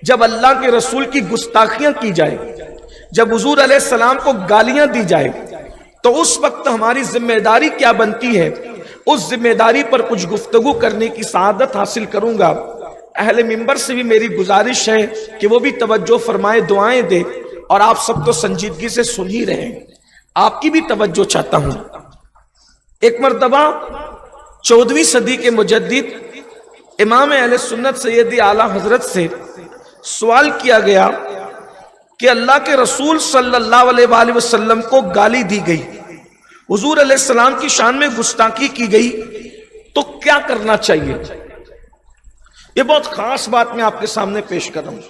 جب اللہ کے رسول کی گستاخیاں کی جائے، جب حضور علیہ السلام کو گالیاں دی جائے، تو اس وقت ہماری ذمہ داری کیا بنتی ہے؟ اس ذمہ داری پر کچھ گفتگو کرنے کی سعادت حاصل کروں گا۔ اہل منبر سے بھی میری گزارش ہے کہ وہ بھی توجہ فرمائے، دعائیں دے، اور آپ سب تو سنجیدگی سے سن ہی رہے ہیں، آپ کی بھی توجہ چاہتا ہوں۔ ایک مرتبہ 14ویں صدی کے مجدد امام اہل سنت سید اعلیٰ حضرت سے سوال کیا گیا کہ اللہ کے رسول صلی اللہ علیہ وآلہ وسلم کو گالی دی گئی، حضور علیہ السلام کی شان میں گستاخی کی گئی، تو کیا کرنا چاہیے؟ یہ بہت خاص بات میں آپ کے سامنے پیش کر رہا ہوں۔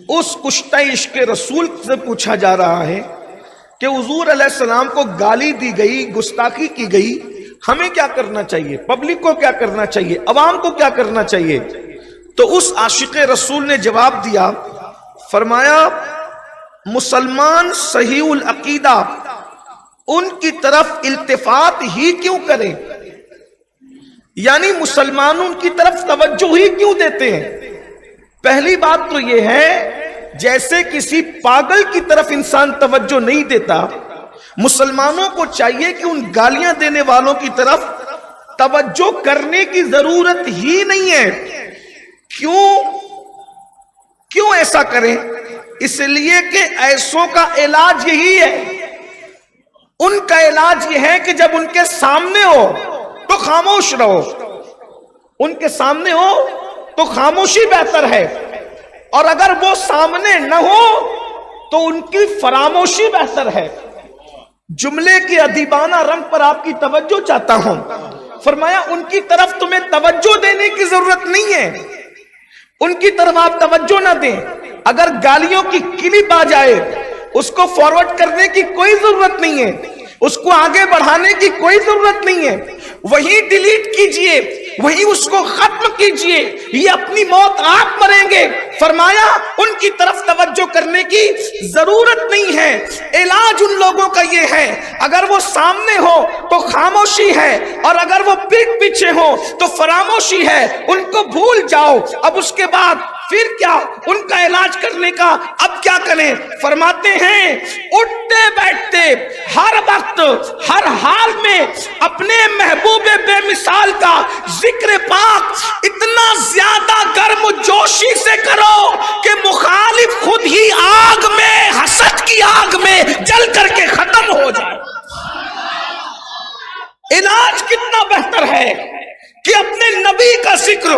اس کشتہ عشق رسول سے پوچھا جا رہا ہے کہ حضور علیہ السلام کو گالی دی گئی، گستاخی کی گئی، ہمیں کیا کرنا چاہیے؟ پبلک کو کیا کرنا چاہیے؟ عوام کو کیا کرنا چاہیے؟ تو اس عاشق رسول نے جواب دیا، فرمایا مسلمان صحیح العقیدہ ان کی طرف التفات ہی کیوں کریں؟ یعنی مسلمان ان کی طرف توجہ ہی کیوں دیتے ہیں؟ پہلی بات تو یہ ہے، جیسے کسی پاگل کی طرف انسان توجہ نہیں دیتا، مسلمانوں کو چاہیے کہ ان گالیاں دینے والوں کی طرف توجہ کرنے کی ضرورت ہی نہیں ہے۔ کیوں ایسا کریں؟ اس لیے کہ ایسوں کا علاج یہی ہے، ان کا علاج یہ ہے کہ جب ان کے سامنے ہو تو خاموش رہو، ان کے سامنے ہو تو خاموشی بہتر ہے، اور اگر وہ سامنے نہ ہو تو ان کی فراموشی بہتر ہے۔ جملے کے ادیبانہ رنگ پر آپ کی توجہ چاہتا ہوں۔ فرمایا ان کی طرف تمہیں توجہ دینے کی ضرورت نہیں ہے، ان کی طرف آپ توجہ نہ دیں۔ اگر گالیوں کی کلپ آ جائے اس کو فارورڈ کرنے کی کوئی ضرورت نہیں ہے، اس کو آگے بڑھانے کی کوئی ضرورت نہیں ہے، وہی ڈیلیٹ کیجئے، وہی اس کو ختم کیجئے، یہ اپنی موت آپ مریں گے۔ فرمایا ان کی طرف توجہ کرنے کی ضرورت نہیں ہے۔ علاج ان لوگوں کا یہ ہے، اگر وہ سامنے ہو تو خاموشی ہے، اور اگر وہ پیٹھ پیچھے ہو تو فراموشی ہے، ان کو بھول جاؤ۔ اب اس کے بعد پھر کیا ان کا علاج کرنے کا؟ اب کیا کریں؟ فرماتے ہیں اٹھتے بیٹھتے ہر وقت ہر حال میں اپنے محبوب بے مثال کا ذکر پاک اتنا زیادہ گرم جوشی سے کرو کہ مخالف خود ہی آگ میں، حسد کی آگ میں جل کر کے ختم ہو جائے۔ علاج کتنا بہتر ہے کہ اپنے نبی کا ذکر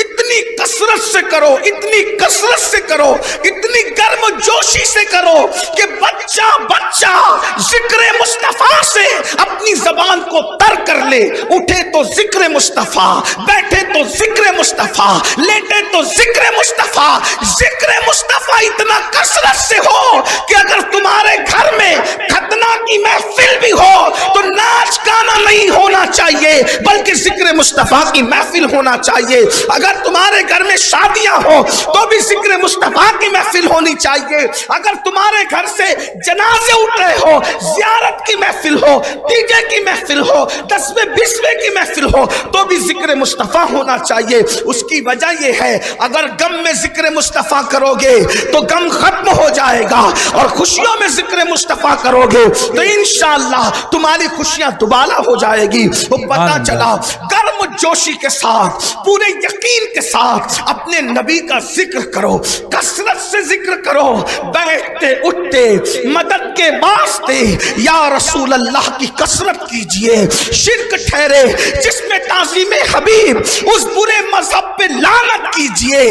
اتنی کثرت سے کرو، اتنی کثرت سے کرو، اتنی گرم جوشی سے کرو کہ بچہ بچہ ذکر مصطفیٰ سے اپنی زبان کو تر کر لے۔ اٹھے تو ذکر مصطفیٰ، بیٹھے تو ذکر مصطفیٰ، لیٹے تو ذکر مصطفیٰ۔ ذکر مصطفیٰ اتنا کثرت سے ہو کہ اگر تمہارے گھر میں ختنہ کی محفل بھی ہو تو ناچ گانا نہیں ہونا چاہیے، بلکہ ذکر مصطفیٰ کی محفل ہونا چاہیے۔ اگر تمہارے گھر میں شادیاں ہو تو بھی ذکر مصطفیٰ کی محفل ہونی چاہیے۔ اگر تمہارے گھر سے جنازے اٹھ رہے ہو، زیارت کی محفل ہو، ڈی جے کی محفل ہو، 10ویں 20ویں کی محفل ہو، تو بھی ذکر مصطفیٰ ہونا چاہیے۔ اس کی وجہ یہ ہے، اگر غم میں ذکر مصطفیٰ کرو گے تو غم ختم ہو جائے گا، اور خوشیوں میں ذکر مصطفیٰ کرو گے تو انشاءاللہ تمہاری خوشیاں دوبالا ہو جائے گی۔ وہ پتہ چلا گرم جوشی کے ساتھ، پورے یقین کے ساتھ اپنے نبی کا ذکر کرو، کثرت سے ذکر کرو، بیٹھتے اٹھتے مدد کے واسطے یا رسول اللہ کی کثرت کیجئے۔ شرک ٹھہرے جس میں تعظیم حبیب، اس برے مذہب پہ لعنت کیجئے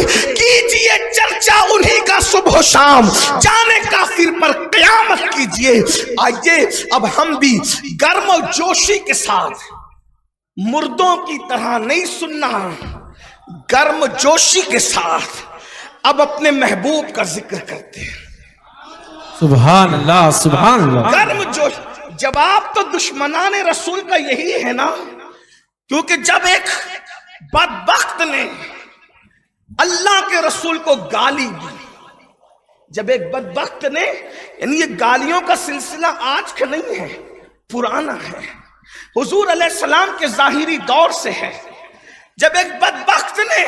چرچا انہی کا صبح و شام، جانے کافر پر قیامت کیجئے۔ آئیے اب ہم بھی گرم و جوشی کے ساتھ، مردوں کی طرح نہیں سننا، گرم جوشی کے ساتھ اب اپنے محبوب کا ذکر کرتے ہیں۔ سبحان اللہ، سبحان اللہ۔ گرم جوش، جواب تو دشمنان رسول کا یہی ہے نا، کیونکہ جب ایک بدبخت نے اللہ کے رسول کو گالی دی، جب ایک بدبخت نے، یعنی یہ گالیوں کا سلسلہ آج کا نہیں ہے، پرانا ہے، حضور علیہ السلام کے ظاہری دور سے ہے۔ جب ایک بدبخت نے،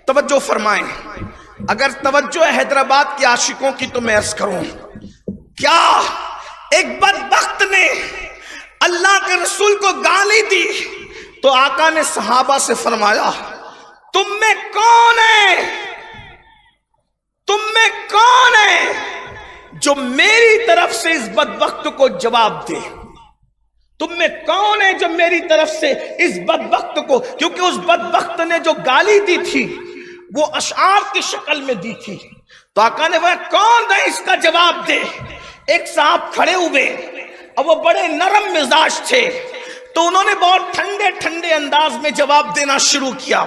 توجہ فرمائیں، اگر توجہ ہے حیدرآباد کے عاشقوں کی تو میں عرض کروں، کیا ایک بدبخت نے اللہ کے رسول کو گالی دی تو آقا نے صحابہ سے فرمایا تم میں کون ہے، تم میں کون ہے جو میری طرف سے اس بدبخت کو جواب دے، تم میں کون ہے جو میری طرف سے اس بدبخت کو، کیونکہ اس بدبخت نے جو گالی دی تھی وہ اشعار کی شکل میں دی تھی، تو آقا نے وہ کون ہے اس کا جواب دے۔ ایک صاحب کھڑے ہوئے اور وہ بڑے نرم مزاج تھے، تو انہوں نے بہت ٹھنڈے ٹھنڈے انداز میں جواب دینا شروع کیا،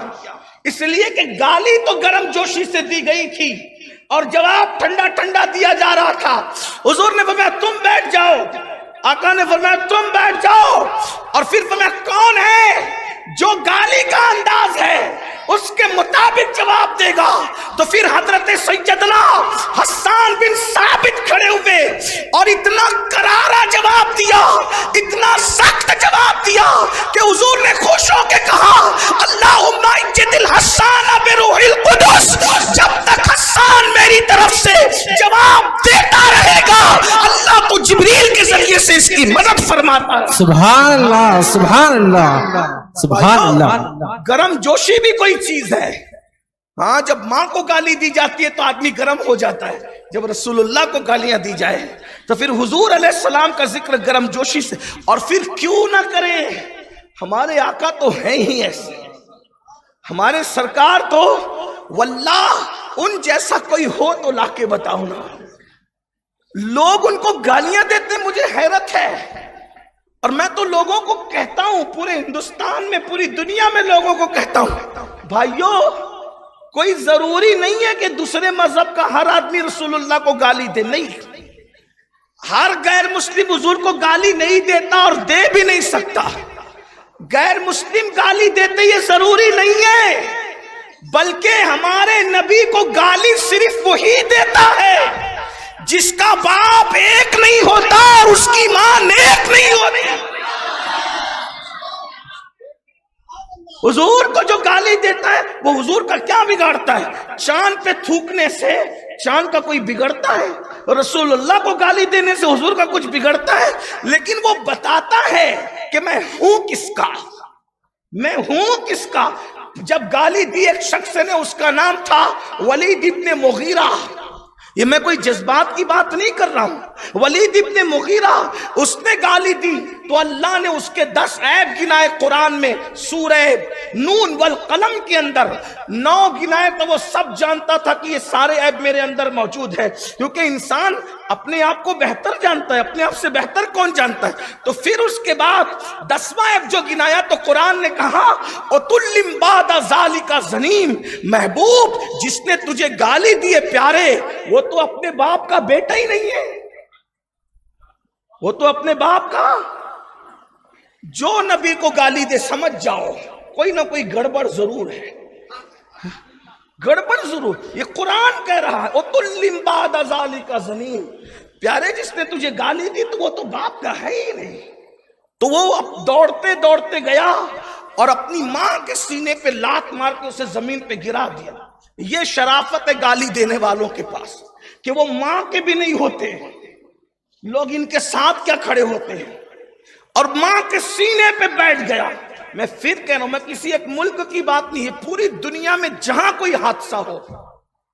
اس لیے کہ گالی تو گرم جوشی سے دی گئی تھی اور جواب ٹھنڈا ٹھنڈا دیا جا رہا تھا۔ حضور نے فرمایا تم بیٹھ جاؤ، آقا نے فرمایا تم بیٹھ جاؤ، اور پھر فرمایا کون ہے جو گالی کا انداز ہے اس کے مطابق جواب دے گا، تو پھر حضرت سیدنا حسان بن ثابت کھڑے ہوئے اور اتنا کرارا جواب دیا، اتنا سخت جواب دیا کہ حضور نے خوش ہو کے کہا اللہم اجد الحسان بروح القدس، جب تک حسان میری طرف سے جواب دیتا رہے گا اللہ تو جبریل کے ذریعے سے اس کی مدد فرماتا ہے۔ سبحان اللہ سبحان اللہ سبحان اللہ۔ گرم جوشی بھی کوئی چیز ہے، ہاں جب ماں کو گالی دی جاتی ہے تو آدمی گرم ہو جاتا ہے، جب رسول اللہ کو گالیاں دی جائے تو پھر حضور علیہ السلام کا ذکر گرم جوشی سے، اور پھر کیوں نہ کریں، ہمارے آقا تو ہیں ہی ایسے، ہمارے سرکار تو واللہ ان جیسا کوئی ہو تو لا کے بتاؤ نا، لوگ ان کو گالیاں دیتے مجھے حیرت ہے، اور میں تو لوگوں کو کہتا ہوں، پورے ہندوستان میں پوری دنیا میں لوگوں کو کہتا ہوں بھائیو کوئی ضروری نہیں ہے کہ دوسرے مذہب کا ہر آدمی رسول اللہ کو گالی دے، نہیں، ہر غیر مسلم حضور کو گالی نہیں دیتا اور دے بھی نہیں سکتا، غیر مسلم گالی دیتے یہ ضروری نہیں ہے، بلکہ ہمارے نبی کو گالی صرف وہی دیتا ہے جس کا باپ ایک نہیں ہوتا اور اس کی ماں نیک نہیں ہوتی۔ حضور کو جو گالی دیتا ہے وہ حضور کا کیا بگاڑتا ہے؟ چاند پہ تھوکنے سے چاند کا کوئی بگڑتا ہے؟ رسول اللہ کو گالی دینے سے حضور کا کچھ بگڑتا ہے؟ لیکن وہ بتاتا ہے کہ میں ہوں کس کا، میں ہوں کس کا۔ جب گالی دی ایک شخص نے، اس کا نام تھا ولید ابن مغیرہ، یہ میں کوئی جذبات کی بات نہیں کر رہا ہوں، ولید ابن مغیرہ، اس نے گالی دی تو اللہ نے اس کے 10 عیب گنائے قرآن میں، سورہ نون والقلم کے اندر 9 گنائے، تو وہ سب جانتا تھا کہ یہ سارے عیب میرے اندر موجود ہے، کیونکہ انسان اپنے آپ کو بہتر جانتا ہے، اپنے آپ سے بہتر کون جانتا ہے۔ تو پھر اس کے بعد 10واں عیب جو گنایا تو قرآن نے کہا اُتُلِّمْ بَعْدَ ذَلِكَ زَنِيمٌ، محبوب جس نے تجھے گالی دیے پیارے وہ تو اپنے باپ کا بیٹا ہی نہیں ہے، وہ تو اپنے باپ کا، جو نبی کو گالی دے سمجھ جاؤ کوئی نہ کوئی گڑبڑ ضرور ہے، گڑبڑ ضرور، یہ قرآن کہہ رہا ہے اُتُلِّمْ بَعْدَ ذَلِكَ زَنِيمٌ، پیارے جس نے تجھے گالی دی تو وہ تو باپ کا ہے ہی نہیں۔ تو وہ اب دوڑتے دوڑتے گیا اور اپنی ماں کے سینے پہ لات مار کے اسے زمین پہ گرا دیا۔ یہ شرافت ہے گالی دینے والوں کے پاس کہ وہ ماں کے بھی نہیں ہوتے، لوگ ان کے ساتھ کیا کھڑے ہوتے ہیں، اور ماں کے سینے پہ بیٹھ گیا۔ میں پھر کہہ رہا ہوں، میں کسی ایک ملک کی بات نہیں ہے، پوری دنیا میں جہاں کوئی حادثہ ہو،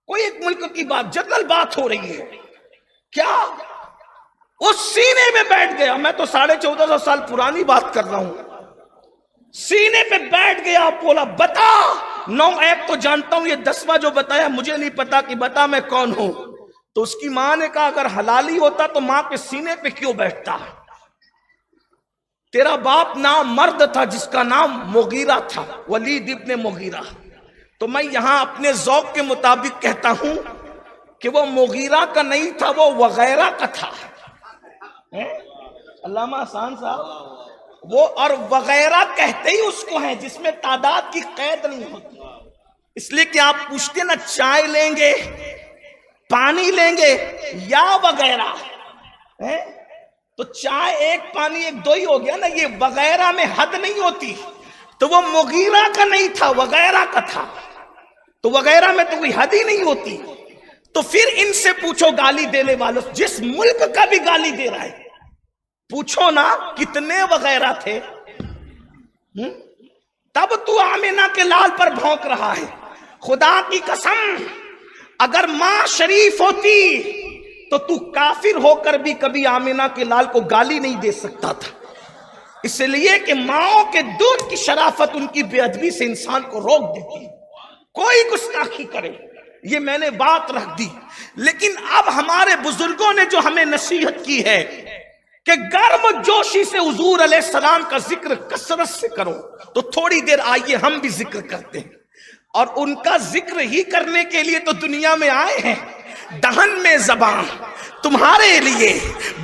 کوئی ایک ملک کی بات، جنرل بات ہو رہی ہے، کیا اس سینے میں بیٹھ گیا؟ میں تو 1450 سال پرانی بات کر رہا ہوں، سینے پہ بیٹھ گیا، بولا بتا 9 عیب تو جانتا ہوں، یہ 10واں جو بتایا مجھے نہیں پتا کہ بتا میں کون ہوں۔ تو اس کی ماں نے کہا اگر حلالی ہوتا تو ماں کے سینے پہ کیوں بیٹھتا؟ تیرا باپ نام مرد تھا جس کا نام مغیرہ تھا، ولید ابن مغیرہ۔ تو میں یہاں اپنے ذوق کے مطابق کہتا ہوں کہ وہ مغیرہ کا نہیں تھا، وہ وغیرہ کا تھا۔ علامہ حسان صاحب، وہ اور وغیرہ کہتے ہی اس کو ہیں جس میں تعداد کی قید نہیں ہوتی، اس لیے کہ آپ پوچھتے نا چائے لیں گے، پانی لیں گے یا وغیرہ، تو چائے ایک پانی ایک دو ہی ہو گیا نا، یہ وغیرہ میں حد نہیں ہوتی۔ تو وہ مغیرہ کا نہیں تھا، وغیرہ کا تھا۔ تو وغیرہ میں تو کوئی حد ہی نہیں ہوتی. تو پھر ان سے پوچھو گالی دینے والوں، جس ملک کا بھی گالی دے رہا ہے، پوچھو نا کتنے وغیرہ تھے. تب تو آمینہ کے لال پر بھونک رہا ہے. خدا کی قسم اگر ماں شریف ہوتی تو تو کافر ہو کر بھی کبھی آمینہ کے لال کو گالی نہیں دے سکتا تھا، اس لیے کہ ماؤں کے دودھ کی شرافت ان کی بے ادبی سے انسان کو روک دیتی. کوئی گستاخی کرے، یہ میں نے بات رکھ دی. لیکن اب ہمارے بزرگوں نے جو ہمیں نصیحت کی ہے کہ گرم جوشی سے حضور علیہ السلام کا ذکر کثرت سے کرو، تو تھوڑی دیر آئیے ہم بھی ذکر کرتے ہیں. اور ان کا ذکر ہی کرنے کے لیے تو دنیا میں آئے ہیں. دہن میں زبان تمہارے لیے،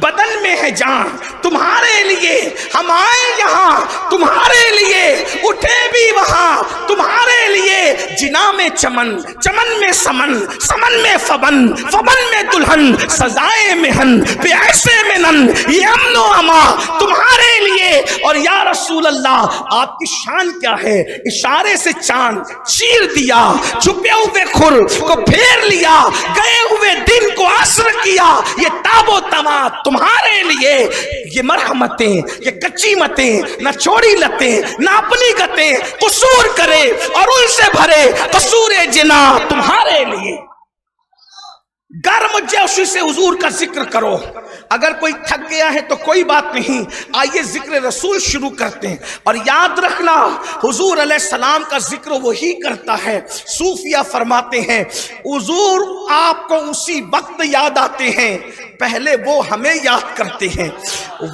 بدن میں ہے جان تمہارے لیے. ہم آئے یہاں تمہارے لیے، اٹھے بھی وہاں تمہارے لیے. جنا میں چمن، چمن میں سمن، سمن میں فبن، فبن میں دلہن، سزائے مہن پہ ایسے منن، یہ امن و اما تمہارے لیے. اور یا رسول اللہ آپ کی شان کیا ہے؟ اشارے سے چاند چیر دیا، چھپے ہوئے کھر کو پھیر لیا، گئے ہوئے دن کو عصر کیا. یہ تاب و توات تمہارے لیے. یہ مرحمتیں، یہ کچی متیں، نہ چھوڑی لتیں، نہ اپنی گتیں، قصور کرے اور ان سے بھرے قصور جنا تمہارے لیے. گرم جوشی سے حضور کا ذکر کرو. اگر کوئی تھک گیا ہے تو کوئی بات نہیں، آئیے ذکر رسول شروع کرتے ہیں. اور یاد رکھنا حضور علیہ السلام کا ذکر وہی کرتا ہے. صوفیہ فرماتے ہیں حضور آپ کو اسی وقت یاد آتے ہیں، پہلے وہ ہمیں یاد کرتے ہیں،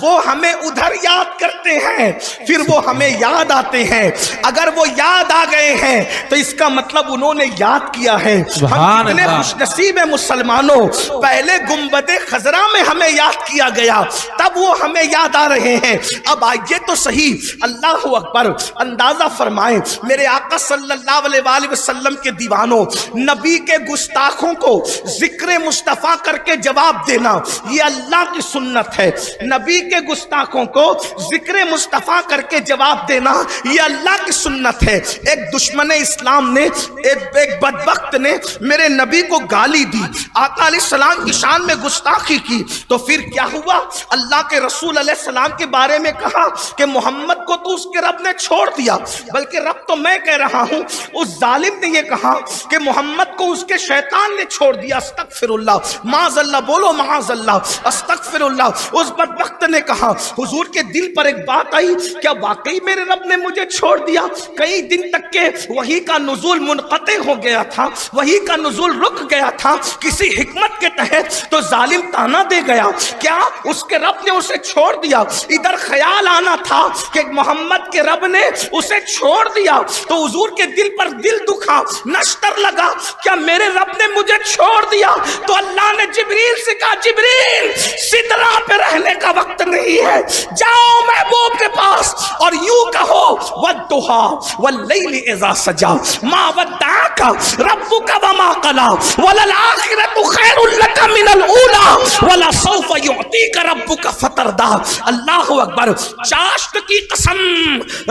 وہ ہمیں ادھر یاد کرتے ہیں، پھر وہ ہمیں یاد آتے ہیں. اگر وہ یاد آ گئے ہیں تو اس کا مطلب انہوں نے یاد کیا ہے. ہم کتنے خوش نصیب ہیں مسلمانوں، پہلے گنبد خضرا میں ہمیں یاد کیا گیا، تب وہ ہمیں یاد آ رہے ہیں. اب آئیے تو صحیح، اللہ اکبر. اندازہ فرمائیں میرے آقا صلی اللہ علیہ وآلہ وسلم کے دیوانوں، نبی کے گستاخوں کو ذکر مصطفیٰ کر کے جواب دینا یہ اللہ کی سنت ہے. نبی کے گستاخوں کو ذکر مصطفیٰ کر کے جواب دینا یہ اللہ کی سنت ہے. ایک دشمن اسلام نے، ایک بدبخت نے میرے نبی کو گالی دی، آقا علیہ السلام کی شان میں گستاخی کی. تو پھر کیا ہوا؟ اللہ کے رسول علیہ السلام کے بارے میں کہا کہ محمد کو تو اس کے رب نے چھوڑ دیا، بلکہ رب تو میں کہہ رہا ہوں. اس ظالم نے یہ کہا کہ محمد کو اس کے شیطان نے چھوڑ دیا. استغفر اللہ، معاذ اللہ، بولو معاذ اللہ، استغفر اللہ. اس بدبخت نے کہا، حضور کے دل پر ایک بات آئی، کیا واقعی میرے رب نے مجھے چھوڑ دیا؟ کئی دن تک کے وحی کا نزول منقطع ہو گیا تھا، وحی کا نزول رک گیا تھا کسی حکمت کے تحت. تو ظالم تانا دے گیا، کیا اس کے رب نے اسے چھوڑ دیا؟ ادھر خیال آنا تھا کہ محمد کے رب نے اسے چھوڑ دیا. تو حضور کے دل پر دل دکھا، نشتر لگا، کیا میرے رب نے مجھے چھوڑ دیا؟ تو اللہ نے جبریل سے کہا، جبریل سدرہ پہ رہنے کا وقت نہیں ہے، جاؤ محبوب کے پاس اور یوں کہو وَالضُّحَىٰ وَاللَّيْلِ إِذَا سَجَىٰ مَا وَدَّعَكَ رَبُّكَ وَمَا قَلَىٰ وَلَلْآخِرَةُ خَيْرٌ لَكَ مِنَ الْأُولَىٰ وَلَسَوْفَ يُعْطِيكَ رَبُّكَ فَتَرْضَىٰ. اللہ اکبر. چاشت کی قسم،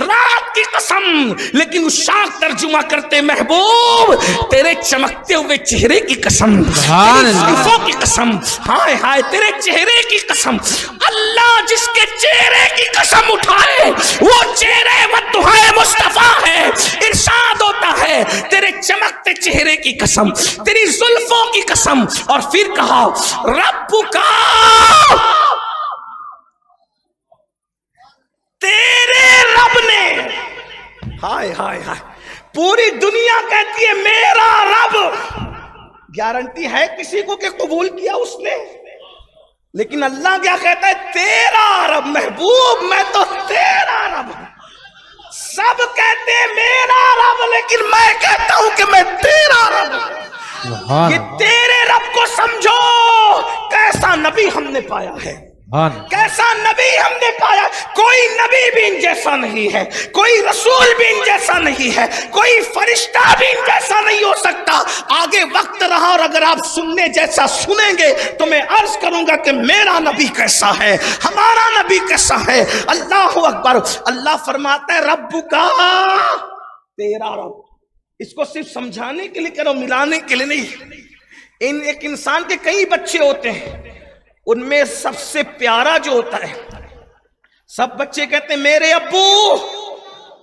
رات کی قسم، لیکن اس شاخ ترجمہ کرتے محبوب تیرے چمکتے ہوئے چہرے کی قسم، تیری زلفوں کی قسم، ہائے ہائے تیرے چہرے کی قسم. اللہ جس کے چہرے کی قسم اٹھائے وہ چہرے والضحیٰ مصطفیٰ ہے. ارشاد ہوتا ہے تیرے چمکتے چہرے کی قسم، تیری زلفوں کی قسم. اور پھر کہا رب کا، تیرے رب نے، ہائے ہائے ہائے، پوری دنیا کہتی ہے میرا رب. گارنٹی ہے کسی کو کہ قبول کیا اس نے؟ لیکن اللہ کیا کہتا ہے؟ تیرا رب. محبوب میں تو تیرا رب ہوں. سب کہتے ہیں میرا رب، لیکن میں کہتا ہوں کہ میں تیرا رب ہوں. یہ تیرے رب کو سمجھو. کیسا نبی ہم نے پایا ہے، کیسا نبی ہم نے پایا. کوئی نبی بھی ان جیسا نہیں ہے، کوئی رسول بھی ان جیسا نہیں ہے، کوئی فرشتہ بھی ان جیسا نہیں ہو سکتا. آگے وقت رہا اور اگر آپ سننے جیسا سنیں گے تو میں عرض کروں گا کہ میرا نبی کیسا ہے، ہمارا نبی کیسا ہے. اللہ اکبر. اللہ فرماتا ہے رب کا، تیرا رب. اس کو صرف سمجھانے کے لیے کرو، ملانے کے لیے نہیں۔ ایک انسان کے کئی بچے ہوتے ہیں، ان میں سب سے پیارا جو ہوتا ہے، سب بچے کہتے ہیں میرے ابو،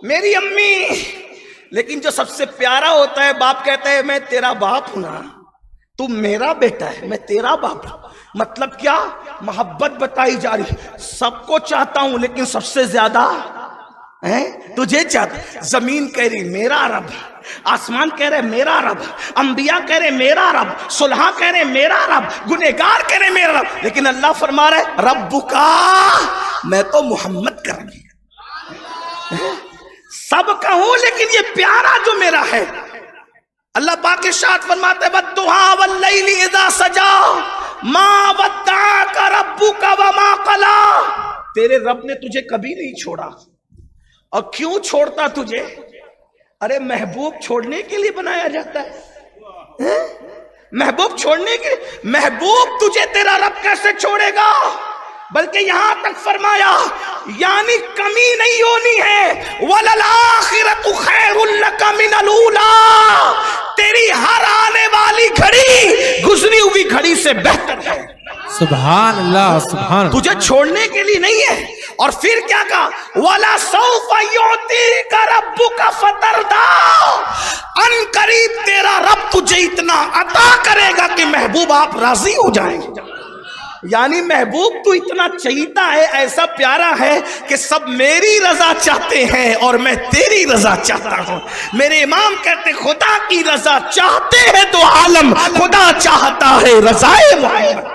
میری امی، لیکن جو سب سے پیارا ہوتا ہے باپ کہتا ہے میں تیرا باپ ہوں نا، تو میرا بیٹا ہے، میں تیرا باپ ہوں۔ مطلب کیا؟ محبت بتائی جا رہی، سب کو چاہتا ہوں لیکن سب سے زیادہ تجھے چاہتا۔ زمین کہہ رہی میرا رب، آسمان کہہ رہے میرا رب، انبیاء کہہ رہے میرا رب، صلحاء کہہ رہے میرا رب، گنہگار کہہ رہے میرا رب، لیکن اللہ فرما رہا ہے رب کا، میں تو محمد کر رہی سب کا ہوں لیکن یہ پیارا جو میرا ہے۔ اللہ پاک ارشاد فرماتے والضحیٰ واللیل اذا سجا ما ودعک ربک وما قلی، تیرے رب نے تجھے کبھی نہیں چھوڑا، اور کیوں چھوڑتا تجھے؟ ارے محبوب چھوڑنے کے لیے بنایا جاتا ہے، محبوب چھوڑنے کے، محبوب تجھے تیرا رب کیسے چھوڑے گا؟ بلکہ یہاں تک فرمایا یعنی کمی نہیں ہونی ہے، وَلَلْآخِرَةُ خَيْرٌ لَكَ مِنَ الْأُولَىٰ، تیری ہر آنے والی گھڑی گزری ہوئی گھڑی سے بہتر ہے۔ سبحان اللہ، سبحان اللہ۔ تجھے چھوڑنے کے لیے نہیں ہے۔ اور پھر کیا کہا؟ وَلَسَوْفَ يُعْطِيكَ رَبُّكَ فَتَرْضَىٰ، ان قریب تیرا رب تجھے اتنا عطا کرے گا کہ محبوب آپ راضی ہو جائیں گے۔ یعنی محبوب تو اتنا چہیتا ہے، ایسا پیارا ہے کہ سب میری رضا چاہتے ہیں اور میں تیری رضا چاہتا ہوں۔ میرے امام کہتے خدا کی رضا چاہتے ہیں تو عالم، خدا چاہتا ہے رضائے محمد۔